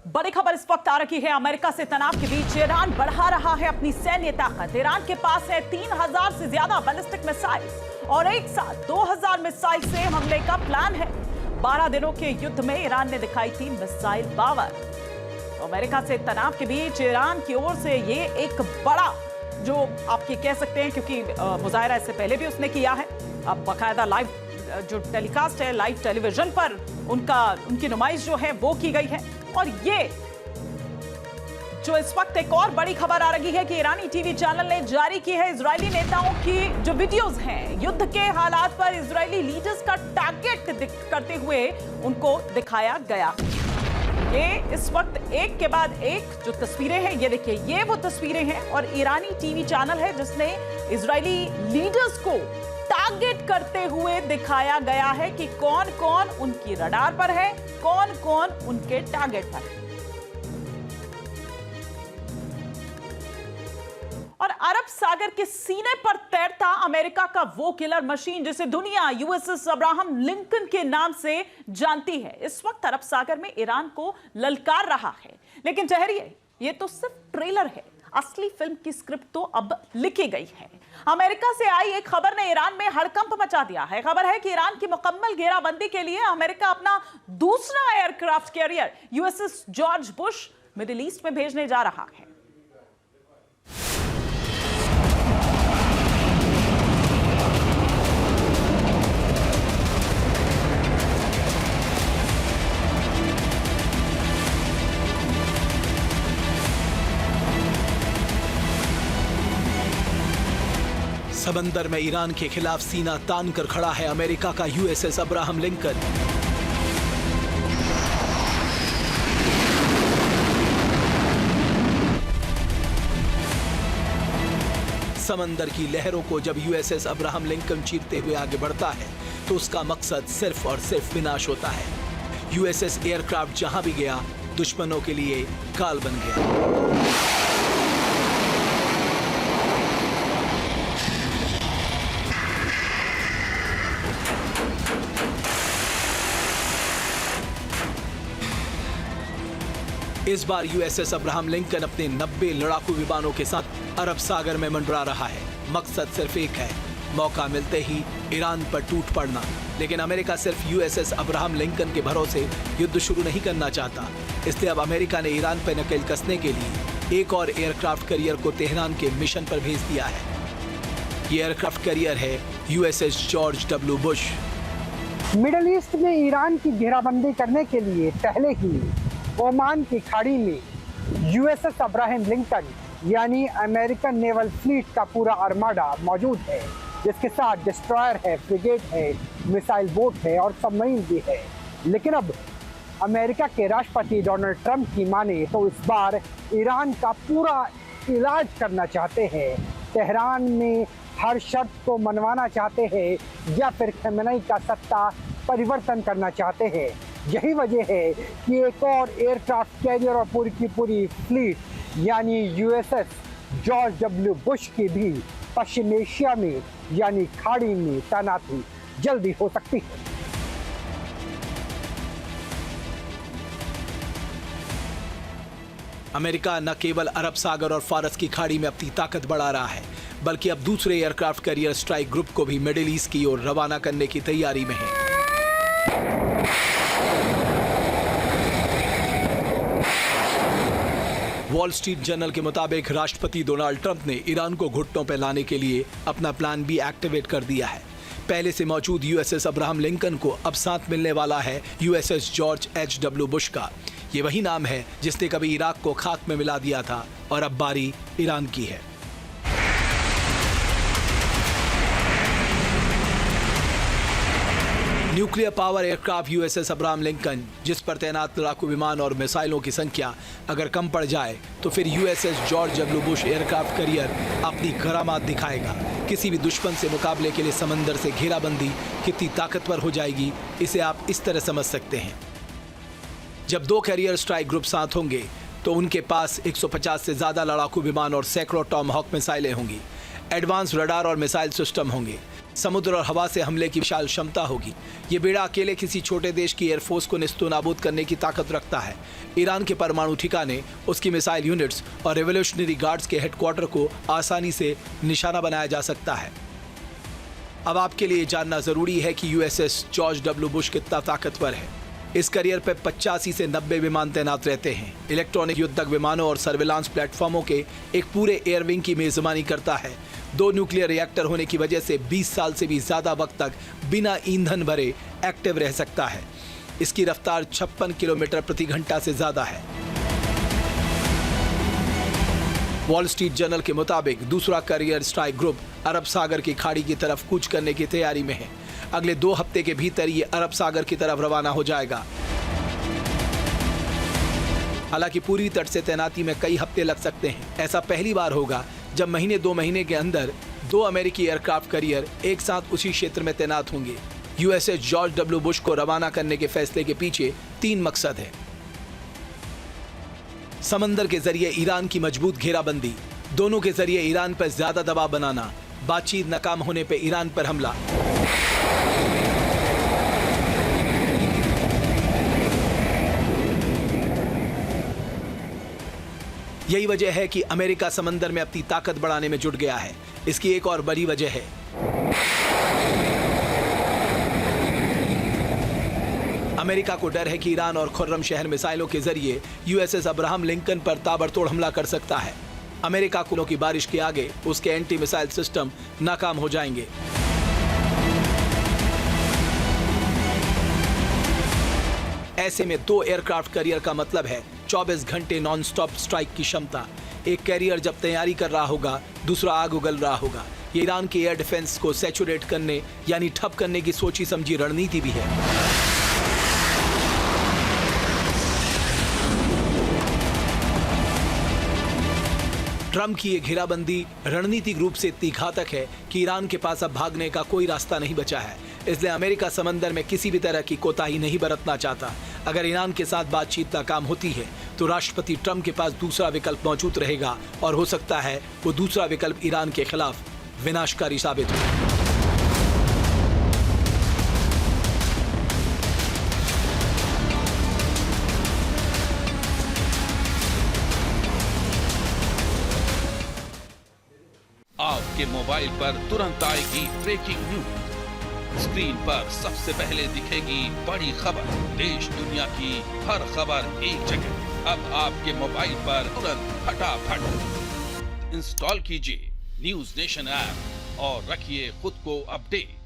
बड़ी खबर इस वक्त आ रही है। अमेरिका से तनाव के बीच ईरान बढ़ा रहा है अपनी सैन्य ताकत। ईरान के पास है 3000 से ज्यादा बैलिस्टिक मिसाइल और एक साथ 2000 मिसाइल से हमले का प्लान है। 12 दिनों के युद्ध में ईरान ने दिखाई थी मिसाइल पावर। तो अमेरिका से तनाव के बीच ईरान की ओर से ये एक बड़ा जो आपके कह सकते हैं, क्योंकि मुजाहिरा इससे पहले भी उसने किया है। अब बाकायदा लाइव जो टेलीकास्ट है, लाइव टेलीविजन पर उनकी नुमाइश जो है वो की गई है। और ये जो इस वक्त एक और बड़ी खबर आ रही है कि ईरानी टीवी चैनल ने जारी की है इजरायली नेताओं की जो वीडियोस हैं, युद्ध के हालात पर इजरायली लीडर्स का टारगेट करते हुए उनको दिखाया गया। ये इस वक्त एक के बाद एक जो तस्वीरें हैं, ये देखिए, ये वो तस्वीरें हैं और ईरानी टीवी चैनल है जिसने इजरायली लीडर्स को टारगेट करते हुए दिखाया गया है कि कौन कौन उनकी रडार पर है, कौन कौन उनके टारगेट पर है। और अरब सागर के सीने पर तैरता अमेरिका का वो किलर मशीन जिसे दुनिया यूएसएस अब्राहम लिंकन के नाम से जानती है, इस वक्त अरब सागर में ईरान को ललकार रहा है। लेकिन ठहरिए, ये तो सिर्फ ट्रेलर है, असली फिल्म की स्क्रिप्ट तो अब लिखी गई है। अमेरिका से आई एक खबर ने ईरान में हड़कंप मचा दिया है। खबर है कि ईरान की मुकम्मल घेराबंदी के लिए अमेरिका अपना दूसरा aircraft carrier USS George Bush middle east में भेजने जा रहा है। समंदर में ईरान के खिलाफ सीना तान कर खड़ा है अमेरिका का यूएसएस अब्राहम लिंकन। समंदर की लहरों को जब यूएसएस अब्राहम लिंकन चीरते हुए आगे बढ़ता है तो उसका मकसद सिर्फ और सिर्फ विनाश होता है। यूएसएस एयरक्राफ्ट जहां भी गया दुश्मनों के लिए काल बन गया। इस बार यूएसएस अब्राहम लिंकन अपने 90 लड़ाकू विमानों के साथ अरब सागर में मंडरा रहा है। मकसद सिर्फ एक है, मौका मिलते ही ईरान पर टूट पड़ना। लेकिन अमेरिका सिर्फ यूएसएस अब्राहम लिंकन के भरोसे युद्ध शुरू नहीं करना चाहता, इसलिए अब अमेरिका ने ईरान पर नकेल कसने के लिए एक और एयरक्राफ्ट कैरियर को तेहरान के मिशन पर भेज दिया है। ये एयरक्राफ्ट कैरियर है USS George W Bush. Middle east में ईरान की घेराबंदी करने के लिए पहले ही ओमान की खाड़ी में यूएसएस अब्राहम लिंकन यानी अमेरिकन नेवल फ्लीट का पूरा आर्माडा मौजूद है, जिसके साथ डिस्ट्रॉयर है, फ्रिगेट है, मिसाइल बोट है और सबमरीन भी है। लेकिन अब अमेरिका के राष्ट्रपति डोनाल्ड ट्रंप की माने तो इस बार ईरान का पूरा इलाज करना चाहते हैं। तेहरान में हर शर्त को मनवाना चाहते हैं या फिर खमेनी का सत्ता परिवर्तन करना चाहते हैं। यही वजह है कि एक और एयरक्राफ्ट कैरियर और पूरी की पूरी फ्लीट यानी यूएसएस जॉर्ज डब्ल्यू बुश की भी पश्चिम एशिया में यानी खाड़ी में तैनाती जल्दी हो सकती है। अमेरिका न केवल अरब सागर और फारस की खाड़ी में अपनी ताकत बढ़ा रहा है, बल्कि अब दूसरे एयरक्राफ्ट कैरियर स्ट्राइक ग्रुप को भी मिडिल ईस्ट की ओर रवाना करने की तैयारी में है। वॉल स्ट्रीट जर्नल के मुताबिक राष्ट्रपति डोनाल्ड ट्रंप ने ईरान को घुटनों पर लाने के लिए अपना प्लान भी एक्टिवेट कर दिया है। पहले से मौजूद यूएसएस अब्राहम लिंकन को अब साथ मिलने वाला है यूएसएस जॉर्ज एच.डब्ल्यू. बुश का। ये वही नाम है जिसने कभी इराक को खाक में मिला दिया था और अब बारी ईरान की है। Nuclear power aircraft USS Abraham Lincoln, जिस पर तैनात लड़ाकू विमान और मिसाइलों की संख्या अगर कम पड़ जाए तो फिर USS George W Bush aircraft carrier अपनी करामात दिखाएगा। किसी भी दुश्मन से मुकाबले के लिए समंदर से घेराबंदी कितनी ताकतवर हो जाएगी, इसे आप इस तरह समझ सकते हैं। जब दो कैरियर स्ट्राइक ग्रुप साथ होंगे तो उनके पास 150 से ज्यादा लड़ाकू विमान और सैकड़ों टॉमहॉक मिसाइलें होंगी। एडवांस रडार और मिसाइल सिस्टम होंगे। समुद्र और हवा से हमले की विशाल क्षमता होगी। ये बेड़ा अकेले किसी छोटे देश की एयरफोर्स को निस्तनाबूद करने की ताकत रखता है। ईरान के परमाणु ठिकाने, उसकी मिसाइल यूनिट्स और रेवोल्यूशनरी गार्ड्स के हेडक्वार्टर को आसानी से निशाना बनाया जा सकता है। अब आपके लिए जानना जरूरी है कि यूएसएस जॉर्ज डब्ल्यू बुश कितना ताकतवर है। इस करियर पे 85 से 90 विमान तैनात रहते हैं। इलेक्ट्रॉनिक युद्धक विमानों और सर्विलांस प्लेटफॉर्मों के एक पूरे एयरविंग की मेजबानी करता है। 2 न्यूक्लियर रिएक्टर होने की वजह से 20 साल से भी ज्यादा वक्त तक बिना ईंधन भरे एक्टिव रह सकता है। इसकी रफ्तार 56 किलोमीटर प्रति घंटा से ज्यादा है। वॉल स्ट्रीट जर्नल के मुताबिक दूसरा करियर स्ट्राइक ग्रुप अरब सागर की खाड़ी की तरफ कूच करने की तैयारी में है। अगले 2 हफ्ते के भीतर ये अरब सागर की तरफ रवाना हो जाएगा। हालांकि पूरी तट से तैनाती में कई हफ्ते लग सकते हैं। ऐसा पहली बार होगा जब महीने 2 महीने के अंदर 2 अमेरिकी एयरक्राफ्ट करियर एक साथ उसी क्षेत्र में तैनात होंगे। यूएसएस जॉर्ज डब्ल्यू बुश को रवाना करने के फैसले के पीछे 3 मकसद है। समंदर के जरिए ईरान की मजबूत घेराबंदी, दोनों के जरिए ईरान पर ज्यादा दबाव बनाना, बातचीत नाकाम होने पर ईरान पर हमला। यही वजह है कि अमेरिका समंदर में अपनी ताकत बढ़ाने में जुट गया है। इसकी एक और बड़ी वजह है अमेरिका को डर है कि ईरान और खुर्रम शहर मिसाइलों के जरिए यूएसएस अब्राहम लिंकन पर ताबड़तोड़ हमला कर सकता है। अमेरिका को की बारिश के आगे उसके एंटी मिसाइल सिस्टम नाकाम हो जाएंगे। ऐसे में 2 एयरक्राफ्ट कैरियर का मतलब है 24 घंटे नॉन स्टॉप स्ट्राइक की क्षमता। एक कैरियर जब तैयारी कर रहा होगा, दूसरा आग उगल रहा होगा। ये ईरान के एयर डिफेंस को सैचुरेट करने यानी ठप करने की सोची समझी रणनीति भी है। ट्रंप की ये घेराबंदी रणनीतिक रूप से इतनी घातक है कि ईरान के पास अब भागने का कोई रास्ता नहीं बचा है। इसलिए अमेरिका समंदर में किसी भी तरह की कोताही नहीं बरतना चाहता। अगर ईरान के साथ बातचीत नाकाम होती है तो राष्ट्रपति ट्रंप के पास दूसरा विकल्प मौजूद रहेगा और हो सकता है वो दूसरा विकल्प ईरान के खिलाफ विनाशकारी साबित हो। आपके मोबाइल पर तुरंत आएगी ब्रेकिंग न्यूज। स्क्रीन पर सबसे पहले दिखेगी बड़ी खबर। देश दुनिया की हर खबर एक जगह। अब आपके मोबाइल पर तुरंत फटाफट इंस्टॉल कीजिए न्यूज नेशन ऐप और रखिए खुद को अपडेट।